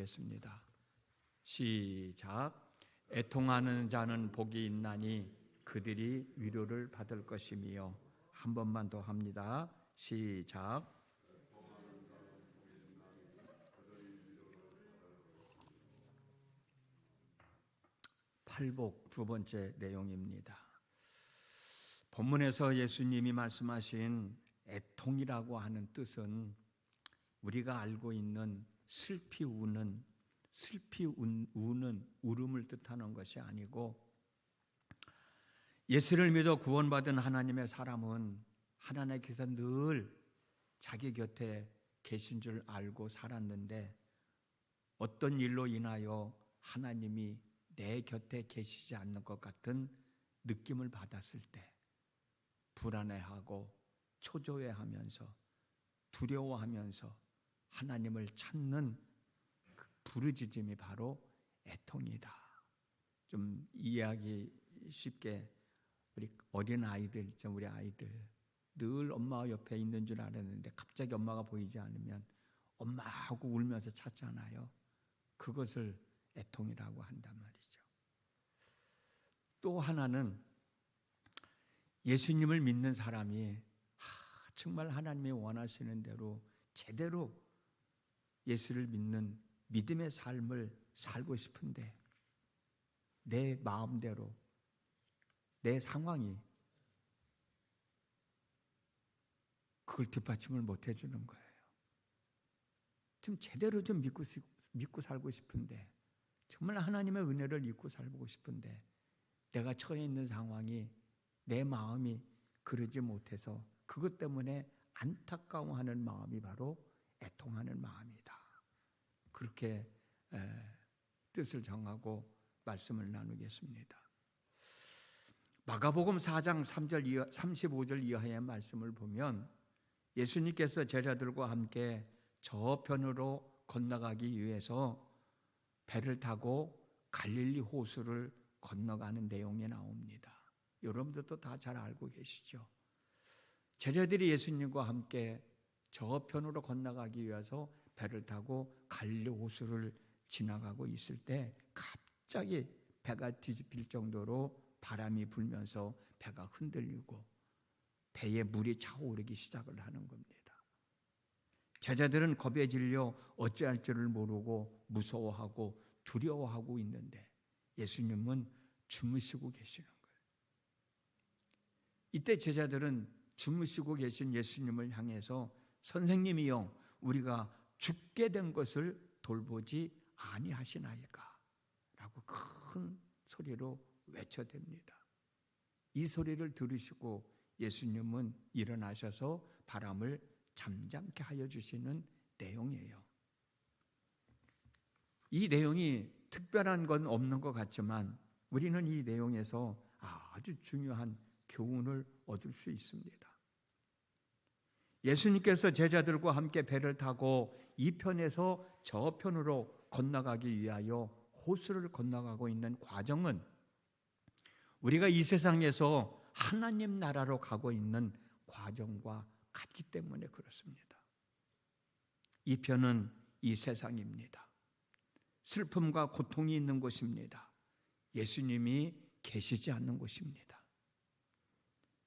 나누겠습니다. 시작. 애통하는 자는 복이 있나니 그들이 위로를 받을 것이며. 한 번만 더 합니다. 시작. 팔복 두 번째 내용입니다. 본문에서 예수님이 말씀하신 애통이라고 하는 뜻은 우리가 알고 있는 슬피 우는 울음을 뜻하는 것이 아니고, 예수를 믿어 구원받은 하나님의 사람은 하나님께서 늘 자기 곁에 계신 줄 알고 살았는데, 어떤 일로 인하여 하나님이 내 곁에 계시지 않는 것 같은 느낌을 받았을 때 불안해하고 초조해하면서 두려워하면서 하나님을 찾는 그 부르짖음이 바로 애통이다. 좀 이해하기 쉽게, 우리 어린 아이들 있죠. 우리 아이들 늘 엄마 옆에 있는 줄 알았는데 갑자기 엄마가 보이지 않으면 엄마하고 울면서 찾잖아요. 그것을 애통이라고 한단 말이죠. 또 하나는 예수님을 믿는 사람이 정말 하나님이 원하시는 대로 제대로 예수를 믿는 믿음의 삶을 살고 싶은데 내 마음대로 내 상황이 그걸 뒷받침을 못 해주는 거예요. 좀 제대로 좀 믿고 살고 싶은데, 정말 하나님의 은혜를 믿고 살고 싶은데 내가 처해 있는 상황이, 내 마음이 그러지 못해서 그것 때문에 안타까워하는 마음이 바로 애통하는 마음이다. 그렇게 뜻을 정하고 말씀을 나누겠습니다. 마가복음 4장 3절 35절 이하의 말씀을 보면 예수님께서 제자들과 함께 저편으로 건너가기 위해서 배를 타고 갈릴리 호수를 건너가는 내용이 나옵니다. 여러분들도 다 잘 알고 계시죠? 제자들이 예수님과 함께 저편으로 건너가기 위해서 배를 타고 갈릴리 호수를 지나가고 있을 때 갑자기 배가 뒤집힐 정도로 바람이 불면서 배가 흔들리고 배에 물이 차오르기 시작을 하는 겁니다. 제자들은 겁에 질려 어찌할 줄을 모르고 무서워하고 두려워하고 있는데 예수님은 주무시고 계시는 거예요. 이때 제자들은 주무시고 계신 예수님을 향해서 선생님이여, 우리가 죽게 된 것을 돌보지 아니하시나이까? 라고 큰 소리로 외쳐댑니다. 이 소리를 들으시고 예수님은 일어나셔서 바람을 잠잠케 하여 주시는 내용이에요. 이 내용이 특별한 건 없는 것 같지만 우리는 이 내용에서 아주 중요한 교훈을 얻을 수 있습니다. 예수님께서 제자들과 함께 배를 타고 이 편에서 저 편으로 건너가기 위하여 호수를 건너가고 있는 과정은 우리가 이 세상에서 하나님 나라로 가고 있는 과정과 같기 때문에 그렇습니다. 이 편은 이 세상입니다. 슬픔과 고통이 있는 곳입니다. 예수님이 계시지 않는 곳입니다.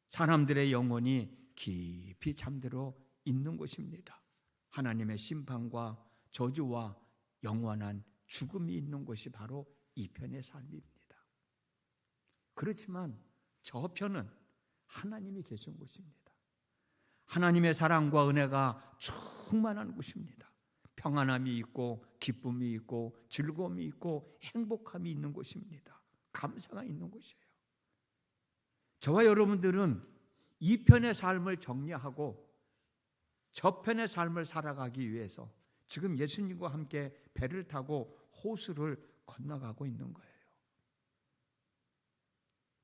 사람들의 영혼이 깊이 잠들어 있는 곳입니다. 하나님의 심판과 저주와 영원한 죽음이 있는 곳이 바로 이 편의 삶입니다. 그렇지만 저 편은 하나님이 계신 곳입니다. 하나님의 사랑과 은혜가 충만한 곳입니다. 평안함이 있고 기쁨이 있고 즐거움이 있고 행복함이 있는 곳입니다. 감사가 있는 곳이에요. 저와 여러분들은 이 편의 삶을 정리하고 저 편의 삶을 살아가기 위해서 지금 예수님과 함께 배를 타고 호수를 건너가고 있는 거예요.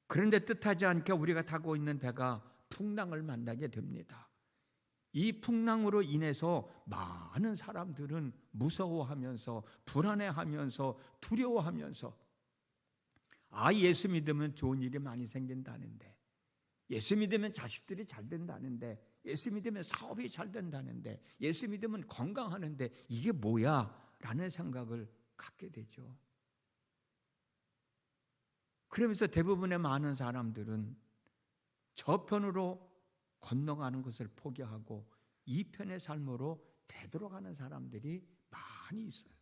그런데 뜻하지 않게 우리가 타고 있는 배가 풍랑을 만나게 됩니다. 이 풍랑으로 인해서 많은 사람들은 무서워하면서 불안해하면서 두려워하면서 예수 믿으면 좋은 일이 많이 생긴다는데, 예수 믿으면 자식들이 잘 된다는데, 예수 믿으면 사업이 잘 된다는데, 예수 믿으면 건강하는데 이게 뭐야? 라는 생각을 갖게 되죠. 그러면서 대부분의 많은 사람들은 저편으로 건너가는 것을 포기하고 이 편의 삶으로 되돌아가는 사람들이 많이 있어요.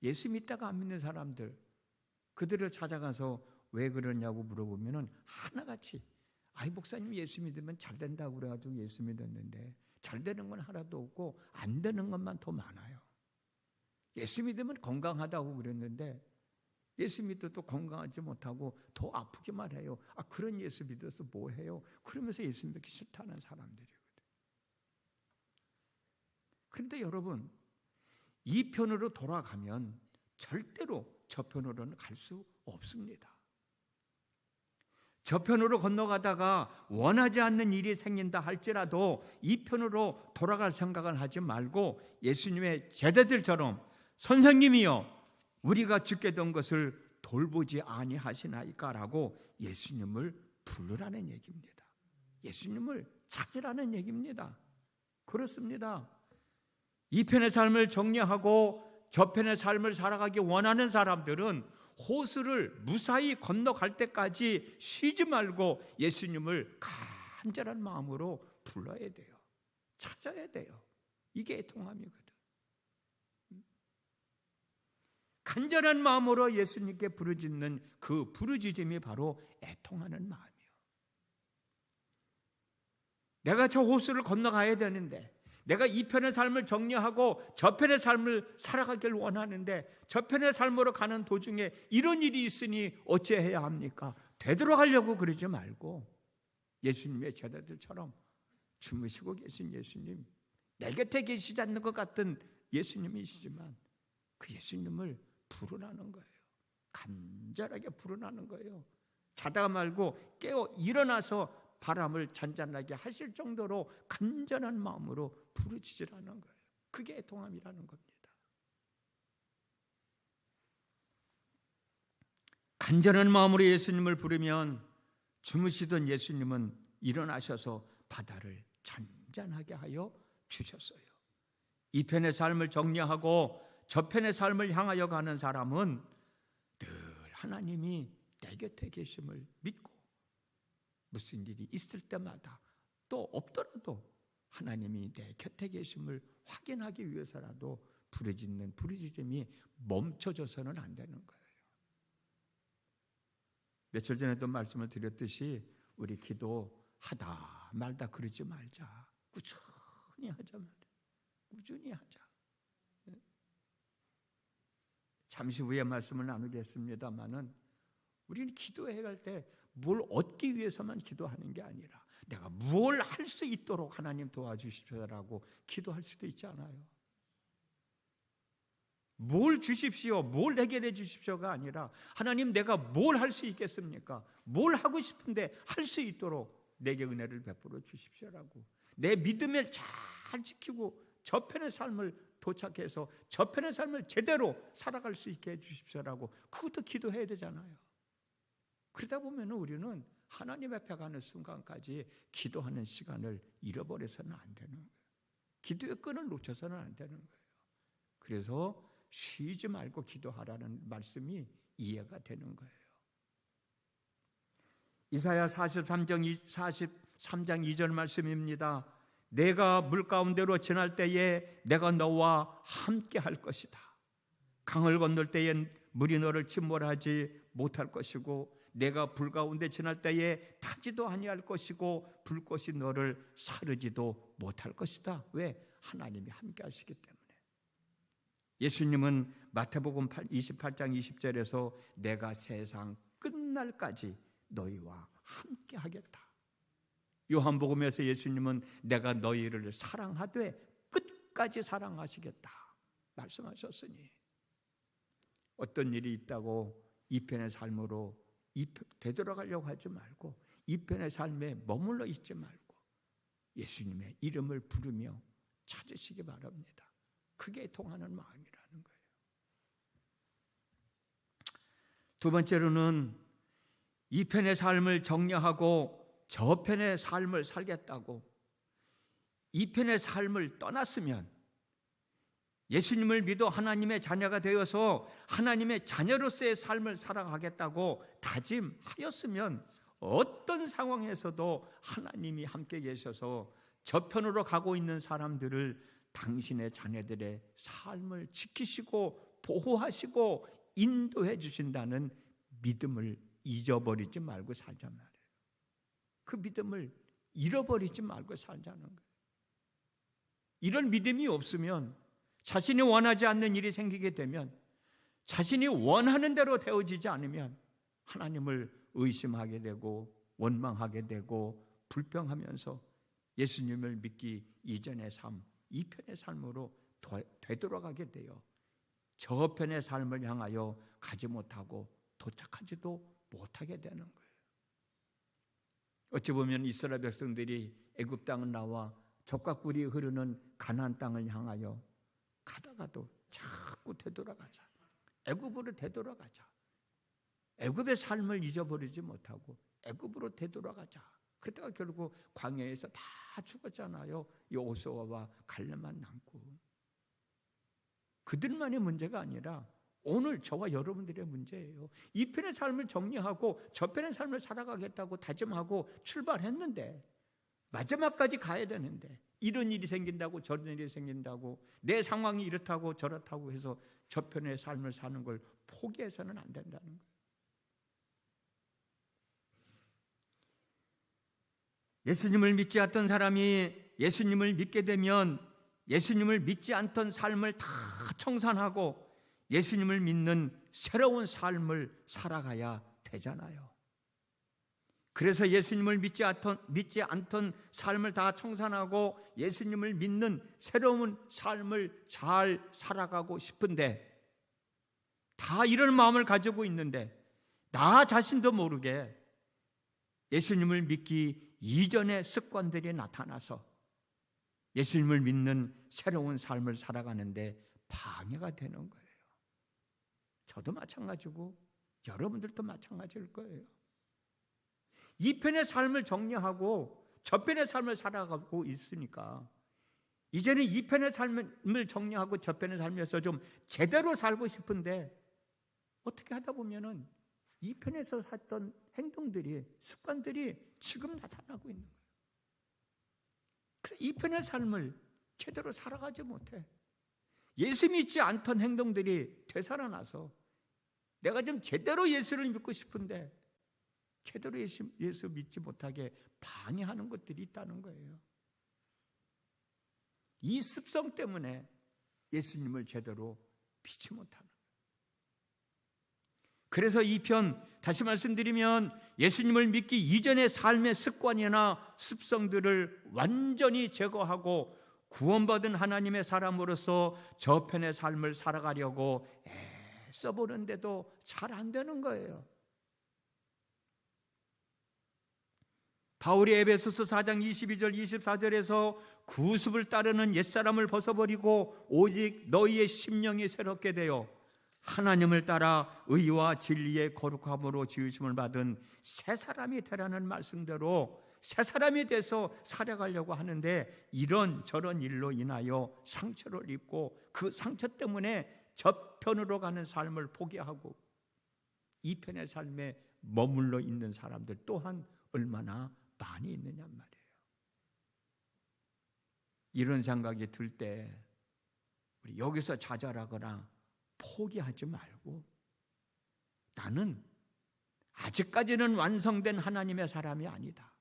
예수 믿다가 안 믿는 사람들, 그들을 찾아가서 왜 그러냐고 물어보면 하나같이 아이 목사님 예수 믿으면 잘 된다고 그래가지고 예수 믿었는데 잘 되는 건 하나도 없고 안 되는 것만 더 많아요. 예수 믿으면 건강하다고 그랬는데 예수 믿어도 건강하지 못하고 더 아프기만 해요. 그런 예수 믿어서 뭐 해요? 그러면서 예수 믿기 싫다는 사람들이거든요. 그런데 여러분, 이 편으로 돌아가면 절대로 저편으로는 갈 수 없습니다. 저편으로 건너가다가 원하지 않는 일이 생긴다 할지라도 이 편으로 돌아갈 생각을 하지 말고 예수님의 제자들처럼 선생님이여 우리가 죽게 된 것을 돌보지 아니하시나이까라고 예수님을 부르라는 얘기입니다. 예수님을 찾으라는 얘기입니다. 그렇습니다. 이 편의 삶을 정리하고 저편의 삶을 살아가기 원하는 사람들은 호수를 무사히 건너갈 때까지 쉬지 말고 예수님을 간절한 마음으로 불러야 돼요. 찾아야 돼요. 이게 애통함이거든. 간절한 마음으로 예수님께 부르짖는 그 부르짖음이 바로 애통하는 마음이에요. 내가 저 호수를 건너가야 되는데 내가 이 편의 삶을 정리하고 저편의 삶을 살아가길 원하는데 저편의 삶으로 가는 도중에 이런 일이 있으니 어찌해야 합니까? 되돌아가려고 그러지 말고 예수님의 제자들처럼 주무시고 계신 예수님, 내 곁에 계시지 않는 것 같은 예수님이시지만 그 예수님을 부르라는 거예요. 간절하게 부르라는 거예요. 자다가 말고 깨어 일어나서 바람을 잔잔하게 하실 정도로 간절한 마음으로 부르짖으라는 거예요. 그게 애통함이라는 겁니다. 간절한 마음으로 예수님을 부르면 주무시던 예수님은 일어나셔서 바다를 잔잔하게 하여 주셨어요. 이 편의 삶을 정리하고 저편의 삶을 향하여 가는 사람은 늘 하나님이 내 곁에 계심을 믿고 무슨 일이 있을 때마다 또 없더라도 하나님이 내 곁에 계심을 확인하기 위해서라도 부르짖는 부르짖음이 멈춰져서는 안 되는 거예요. 며칠 전에도 말씀을 드렸듯이 우리 기도하다 말다 그러지 말자. 꾸준히 하자 말이야. 꾸준히 하자. 잠시 후에 말씀을 나누겠습니다마는 우리는 기도해 갈 때 뭘 얻기 위해서만 기도하는 게 아니라 내가 뭘 할 수 있도록 하나님 도와주십시오라고 기도할 수도 있지 않아요. 뭘 주십시오, 뭘 해결해 주십시오가 아니라 하나님 내가 뭘 할 수 있겠습니까? 뭘 하고 싶은데 할 수 있도록 내게 은혜를 베풀어 주십시오라고 내 믿음을 잘 지키고 저편의 삶을 도착해서 저편의 삶을 제대로 살아갈 수 있게 해주십시오라고 그것도 기도해야 되잖아요. 그러다 보면 우리는 하나님 앞에 가는 순간까지 기도하는 시간을 잃어버려서는 안 되는 거예요. 기도의 끈을 놓쳐서는 안 되는 거예요. 그래서 쉬지 말고 기도하라는 말씀이 이해가 되는 거예요. 이사야 43장 2절 말씀입니다. 내가 물 가운데로 지날 때에 내가 너와 함께 할 것이다. 강을 건널 때에 물이 너를 침몰하지 못할 것이고 내가 불 가운데 지날 때에 타지도 아니할 것이고 불꽃이 너를 사르지도 못할 것이다. 왜? 하나님이 함께 하시기 때문에. 예수님은 마태복음 28장 20절에서 내가 세상 끝날까지 너희와 함께 하겠다. 요한복음에서 예수님은 내가 너희를 사랑하되 끝까지 사랑하시겠다 말씀하셨으니 어떤 일이 있다고 이 편의 삶으로 되돌아가려고 하지 말고 이 편의 삶에 머물러 있지 말고 예수님의 이름을 부르며 찾으시기 바랍니다. 그게 통하는 마음이라는 거예요. 두 번째로는 이 편의 삶을 정리하고 저편의 삶을 살겠다고 이 편의 삶을 떠났으면 예수님을 믿어 하나님의 자녀가 되어서 하나님의 자녀로서의 삶을 살아가겠다고 다짐하였으면 어떤 상황에서도 하나님이 함께 계셔서 저편으로 가고 있는 사람들을 당신의 자녀들의 삶을 지키시고 보호하시고 인도해 주신다는 믿음을 잊어버리지 말고 살자 말이에요. 그 믿음을 잃어버리지 말고 살자는 거예요. 이런 믿음이 없으면, 자신이 원하지 않는 일이 생기게 되면, 자신이 원하는 대로 되어지지 않으면 하나님을 의심하게 되고 원망하게 되고 불평하면서 예수님을 믿기 이전의 삶, 이편의 삶으로 되돌아가게 돼요. 저편의 삶을 향하여 가지 못하고 도착하지도 못하게 되는 거예요. 어찌 보면 이스라엘 백성들이 애굽 땅을 나와 젖과 꿀이 흐르는 가나안 땅을 향하여 가다가도 자꾸 되돌아가자, 애굽으로 되돌아가자, 애굽의 삶을 잊어버리지 못하고 애굽으로 되돌아가자. 그러다가 결국 광야에서 다 죽었잖아요. 여호수아와 갈렙만 남고. 그들만의 문제가 아니라 오늘 저와 여러분들의 문제예요. 이 편의 삶을 정리하고 저편의 삶을 살아가겠다고 다짐하고 출발했는데 마지막까지 가야 되는데 이런 일이 생긴다고 저런 일이 생긴다고 내 상황이 이렇다고 저렇다고 해서 저편의 삶을 사는 걸 포기해서는 안 된다는 거예요. 예수님을 믿지 않던 사람이 예수님을 믿게 되면 예수님을 믿지 않던 삶을 다 청산하고 예수님을 믿는 새로운 삶을 살아가야 되잖아요. 그래서 예수님을 믿지 않던 삶을 다 청산하고 예수님을 믿는 새로운 삶을 잘 살아가고 싶은데, 다 이런 마음을 가지고 있는데 나 자신도 모르게 예수님을 믿기 이전의 습관들이 나타나서 예수님을 믿는 새로운 삶을 살아가는데 방해가 되는 거예요. 저도 마찬가지고 여러분들도 마찬가지일 거예요. 이 편의 삶을 정리하고 저편의 삶을 살아가고 있으니까 이제는 이 편의 삶을 정리하고 저편의 삶에서 좀 제대로 살고 싶은데 어떻게 하다 보면은 이 편에서 살던 행동들이, 습관들이 지금 나타나고 있는 거예요. 이 편의 삶을 제대로 살아가지 못해. 예수 믿지 않던 행동들이 되살아나서 내가 좀 제대로 예수를 믿고 싶은데 제대로 예수 믿지 못하게 방해하는 것들이 있다는 거예요. 이 습성 때문에 예수님을 제대로 믿지 못하는 거예요. 그래서 이 편 다시 말씀드리면 예수님을 믿기 이전의 삶의 습관이나 습성들을 완전히 제거하고 구원받은 하나님의 사람으로서 저편의 삶을 살아가려고 애써보는데도 잘 안 되는 거예요. 바울이 에베소서 4장 22절 24절에서 구습을 따르는 옛사람을 벗어버리고 오직 너희의 심령이 새롭게 되어 하나님을 따라 의와 진리의 거룩함으로 지으심을 받은 새 사람이 되라는 말씀대로 새 사람이 돼서 살아가려고 하는데 이런 저런 일로 인하여 상처를 입고 그 상처 때문에 저편으로 가는 삶을 포기하고 이 편의 삶에 머물러 있는 사람들 또한 얼마나 많이 있느냐 말이에요. 이런 생각이 들 때 우리 여기서 좌절하거나 포기하지 말고 나는 아직까지는 완성된 하나님의 사람이 아니다.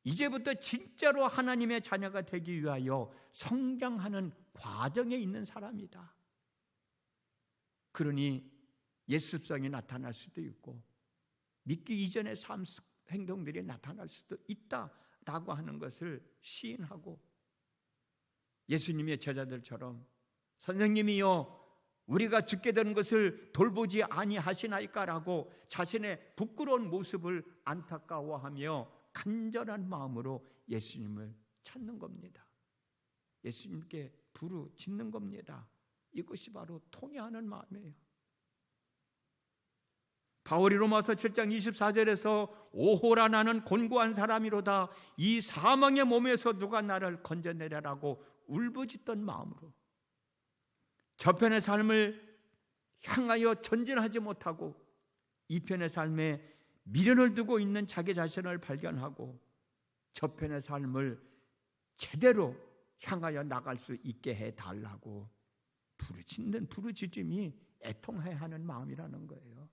이제부터 진짜로 하나님의 자녀가 되기 위하여 성장하는 과정에 있는 사람이다. 그러니 옛 습성이 나타날 수도 있고 믿기 이전의 삶 행동들이 나타날 수도 있다라고 하는 것을 시인하고 예수님의 제자들처럼 선생님이요 우리가 죽게 되는 것을 돌보지 아니하시나이까라고 자신의 부끄러운 모습을 안타까워하며 간절한 마음으로 예수님을 찾는 겁니다. 예수님께 부르짖는 겁니다. 이것이 바로 통회하는 마음이에요. 바울이 로마서 7장 24절에서 오호라 나는 곤고한 사람이로다 이 사망의 몸에서 누가 나를 건져내려라고 울부짖던 마음으로 저편의 삶을 향하여 전진하지 못하고 이편의 삶에 미련을 두고 있는 자기 자신을 발견하고 저편의 삶을 제대로 향하여 나갈 수 있게 해달라고 부르짖는 부르짖음이 애통해야 하는 마음이라는 거예요.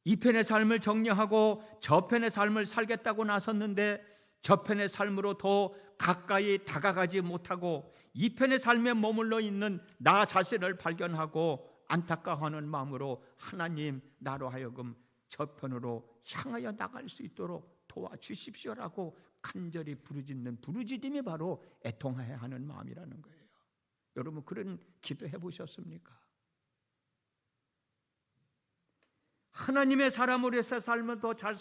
이편의 삶을 정리하고 저편의 삶을 살겠다고 나섰는데 저편의 삶으로 더 가까이 다가가지 못하고 이편의 삶에 머물러 있는 나 자신을 발견하고 안타까워하는 마음으로 하나님, 나로 하여금 저편으로 향하여 나갈 수 있도록 도와주십시오라고 간절히 부르짖는 부르짖음이 바로 애통해야 하는 마음이라는 거예요. 여러분, 그런 기도해 보셨습니까? 하나님의 사람으로서 삶은 더 잘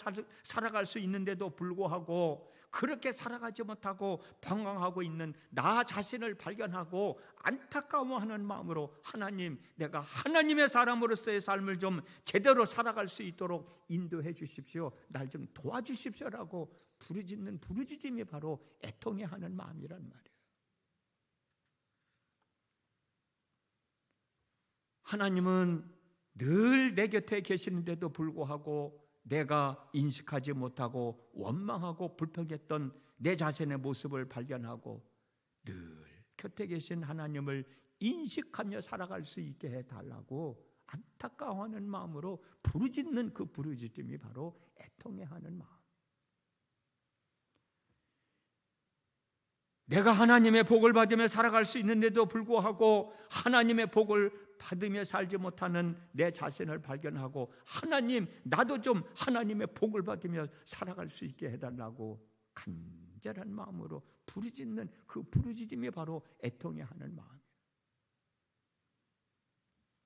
살아갈 수 있는데도 불구하고 그렇게 살아가지 못하고 방황하고 있는 나 자신을 발견하고 안타까워하는 마음으로 하나님, 내가 하나님의 사람으로서의 삶을 좀 제대로 살아갈 수 있도록 인도해 주십시오, 날 좀 도와주십시오라고 부르짖는 부르짖음이 바로 애통해 하는 마음이란 말이에요. 하나님은 늘 내 곁에 계시는데도 불구하고 내가 인식하지 못하고 원망하고 불평했던 내 자신의 모습을 발견하고 늘 곁에 계신 하나님을 인식하며 살아갈 수 있게 해달라고 안타까워하는 마음으로 부르짖는 그 부르짖음이 바로 애통해하는 마음. 내가 하나님의 복을 받으며 살아갈 수 있는데도 불구하고 하나님의 복을 받으며 살지 못하는 내 자신을 발견하고 하나님, 나도 좀 하나님의 복을 받으며 살아갈 수 있게 해달라고 간절한 마음으로 부르짖는 그 부르짖음이 바로 애통해하는 마음이에요.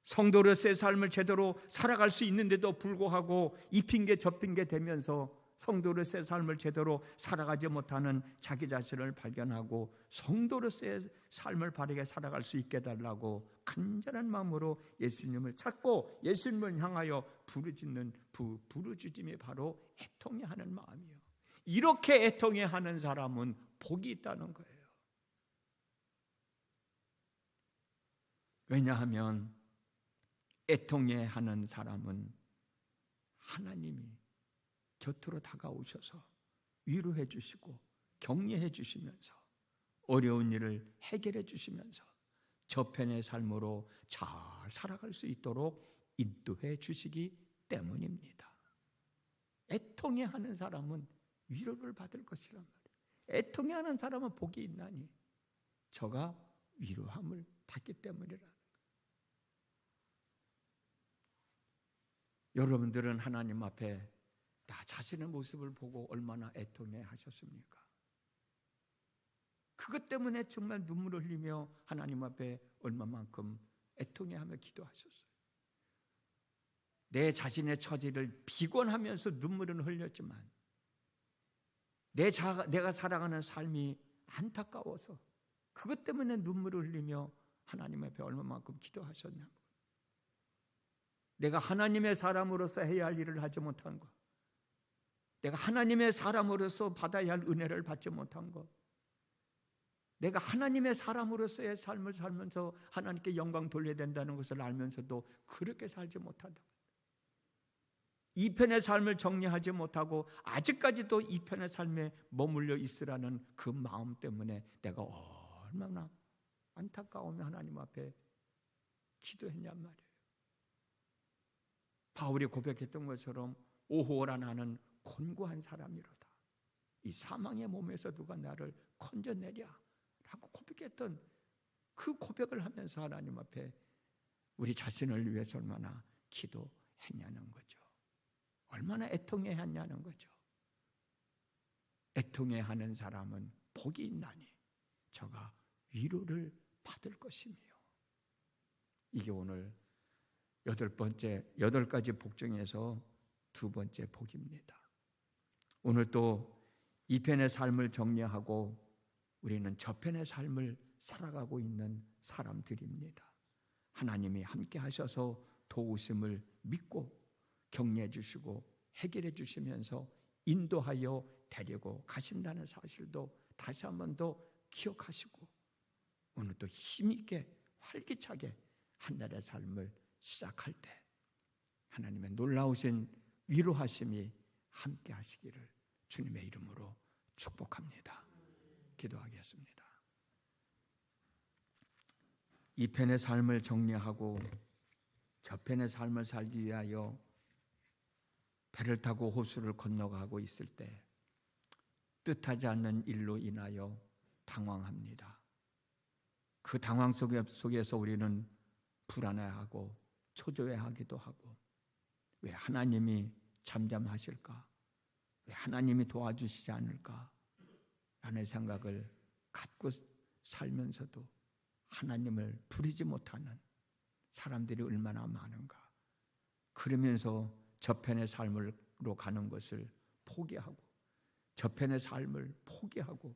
성도로서의 삶을 제대로 살아갈 수 있는데도 불구하고 이 핑계 저 핑계 대면서 성도로서의 삶을 제대로 살아가지 못하는 자기 자신을 발견하고 성도로서의 삶을 바르게 살아갈 수 있게 해달라고 간절한 마음으로 예수님을 찾고 예수님을 향하여 부르짖는 부르짖음이 바로 애통해하는 마음이에요. 이렇게 애통해하는 사람은 복이 있다는 거예요. 왜냐하면 애통해하는 사람은 하나님이 곁으로 다가오셔서 위로해 주시고 격려해 주시면서 어려운 일을 해결해 주시면서 저편의 삶으로 잘 살아갈 수 있도록 인도해 주시기 때문입니다. 애통해하는 사람은 위로를 받을 것이란 말이에요. 애통해하는 사람은 복이 있나니 저가 위로함을 받기 때문이라는 거예요. 여러분들은 하나님 앞에 나 자신의 모습을 보고 얼마나 애통해 하셨습니까? 그것 때문에 정말 눈물을 흘리며 하나님 앞에 얼마만큼 애통해하며 기도하셨어요. 내 자신의 처지를 비관하면서 눈물은 흘렸지만 내가 살아가는 삶이 안타까워서 그것 때문에 눈물을 흘리며 하나님 앞에 얼마만큼 기도하셨냐고. 내가 하나님의 사람으로서 해야 할 일을 하지 못한 것, 내가 하나님의 사람으로서 받아야 할 은혜를 받지 못한 것, 내가 하나님의 사람으로서의 삶을 살면서 하나님께 영광 돌려야 된다는 것을 알면서도 그렇게 살지 못한다. 이 편의 삶을 정리하지 못하고 아직까지도 이 편의 삶에 머물러 있으라는 그 마음 때문에 내가 얼마나 안타까우며 하나님 앞에 기도했냔 말이에요. 바울이 고백했던 것처럼 오호라 나는 곤고한 사람이로다. 이 사망의 몸에서 누가 나를 건져내랴 라고 고백했던 그 고백을 하면서 하나님 앞에 우리 자신을 위해서 얼마나 기도했냐는 거죠. 얼마나 애통해야 하냐는 거죠. 애통해하는 사람은 복이 있나니 저가 위로를 받을 것이며. 이게 오늘 8가지 복 중에서 2번째 복입니다. 오늘 또 이 편의 삶을 정리하고 우리는 저편의 삶을 살아가고 있는 사람들입니다. 하나님이 함께 하셔서 도우심을 믿고 격려해 주시고 해결해 주시면서 인도하여 데리고 가신다는 사실도 다시 한 번 더 기억하시고 오늘도 힘있게 활기차게 한 날의 삶을 시작할 때 하나님의 놀라우신 위로하심이 함께 하시기를 주님의 이름으로 축복합니다. 기도하겠습니다. 이 편의 삶을 정리하고 저편의 삶을 살기 위하여 배를 타고 호수를 건너가고 있을 때 뜻하지 않는 일로 인하여 당황합니다. 그 당황 속에서 우리는 불안해하고 초조해하기도 하고, 왜 하나님이 잠잠하실까? 왜 하나님이 도와주시지 않을까? 라는 생각을 갖고 살면서도 하나님을 부르지 못하는 사람들이 얼마나 많은가. 그러면서 저편의 삶으로 가는 것을 포기하고, 저편의 삶을 포기하고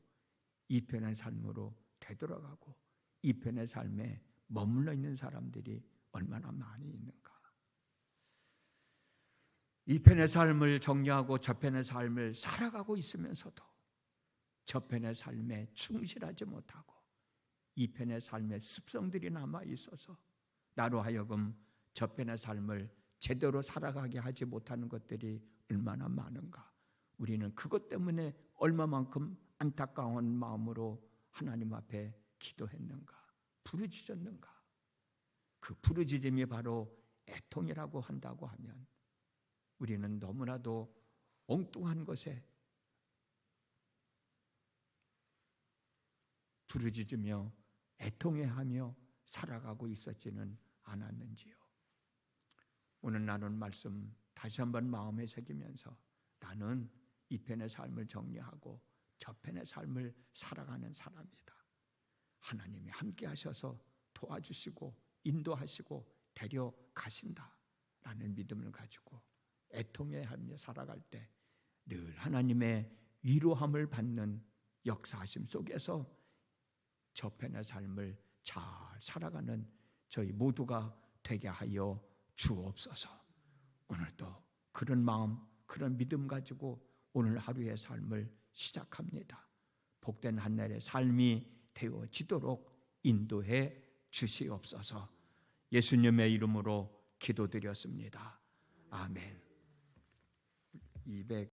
이 편의 삶으로 되돌아가고 이 편의 삶에 머물러 있는 사람들이 얼마나 많이 있는가. 이 편의 삶을 정리하고 저편의 삶을 살아가고 있으면서도 저편의 삶에 충실하지 못하고 이 편의 삶의 습성들이 남아 있어서 나로 하여금 저편의 삶을 제대로 살아가게 하지 못하는 것들이 얼마나 많은가. 우리는 그것 때문에 얼마만큼 안타까운 마음으로 하나님 앞에 기도했는가, 부르짖었는가. 그 부르짖음이 바로 애통이라고 한다고 하면 우리는 너무나도 엉뚱한 것에 부르짖으며 애통해하며 살아가고 있었지는 않았는지요. 오늘 나눈 말씀 다시 한번 마음에 새기면서 나는 이 편의 삶을 정리하고 저편의 삶을 살아가는 사람이다. 하나님이 함께 하셔서 도와주시고 인도하시고 데려가신다 라는 믿음을 가지고 애통해하며 살아갈 때 늘 하나님의 위로함을 받는 역사하심 속에서 저편의 삶을 잘 살아가는 저희 모두가 되게 하여 주옵소서. 오늘도 그런 마음, 그런 믿음 가지고 오늘 하루의 삶을 시작합니다. 복된 한 날의 삶이 되어지도록 인도해 주시옵소서. 예수님의 이름으로 기도드렸습니다. 아멘.